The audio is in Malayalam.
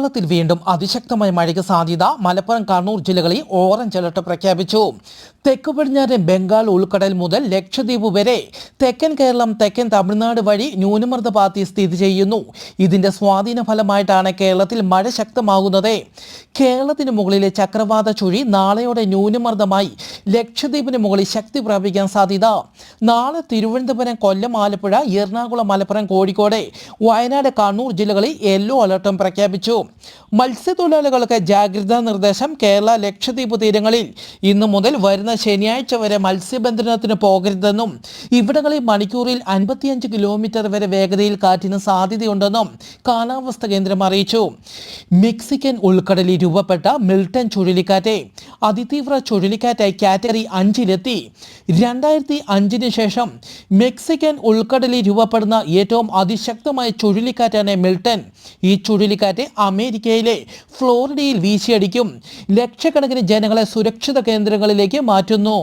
കേരളത്തിൽ വീണ്ടും അതിശക്തമായ മഴയ്ക്ക് സാധ്യത. മലപ്പുറം, കണ്ണൂർ ജില്ലകളിൽ ഓറഞ്ച് അലർട്ട് പ്രഖ്യാപിച്ചു. തെക്ക് പടിഞ്ഞാറൻ ബംഗാൾ ഉൾക്കടൽ മുതൽ ലക്ഷദ്വീപ് വരെ തെക്കൻ കേരളം, തെക്കൻ തമിഴ്നാട് വഴി ന്യൂനമർദ്ദ പാത്തി സ്ഥിതി ചെയ്യുന്നു. ഇതിന്റെ സ്വാധീന ഫലമായിട്ടാണ് കേരളത്തിൽ മഴ ശക്തമാകുന്നത്. കേരളത്തിന് മുകളിലെ ചക്രവാത ചുഴി നാളെയോടെ ന്യൂനമർദ്ദമായി ലക്ഷദ്വീപിന് മുകളിൽ ശക്തി പ്രാപിക്കാൻ സാധ്യത. നാളെ തിരുവനന്തപുരം, കൊല്ലം, ആലപ്പുഴ, എറണാകുളം, മലപ്പുറം, കോഴിക്കോട്, വയനാട്, കണ്ണൂർ ജില്ലകളിൽ യെല്ലോ അലർട്ടും പ്രഖ്യാപിച്ചു. മത്സ്യത്തൊഴിലാളികൾക്ക് ജാഗ്രതാ നിർദ്ദേശം. കേരള, ലക്ഷദ്വീപ് തീരങ്ങളിൽ ഇന്നു മുതൽ വരുന്ന ശനിയാഴ്ച വരെ മത്സ്യബന്ധനത്തിന് പോകരുതെന്നും ഇവിടങ്ങളിൽ മണിക്കൂറിൽ 55 കിലോമീറ്റർ വരെ വേഗതയിൽ കാറ്റിന് സാധ്യതയുണ്ടെന്നും കാലാവസ്ഥാ കേന്ദ്രം അറിയിച്ചു. മെക്സിക്കൻ ഉൾക്കടലിൽ രൂപപ്പെട്ട മിൽട്ടൺ ചുഴലിക്കാറ്റ് അതിതീവ്ര ചുഴലിക്കാറ്റായി കാറ്റഗറി 5-ലെത്തി. 2005 ശേഷം മെക്സിക്കൻ ഉൾക്കടലിൽ രൂപപ്പെടുന്ന ഏറ്റവും അതിശക്തമായ ചുഴലിക്കാറ്റാണ് മിൽട്ടൺ. ഈ ചുഴലിക്കാറ്റ് അമേരിക്കയിലെ ഫ്ലോറിഡയിൽ വീശിയടിക്കും. ലക്ഷക്കണക്കിന് ജനങ്ങളെ സുരക്ഷിത കേന്ദ്രങ്ങളിലേക്ക് മാറ്റുന്നു.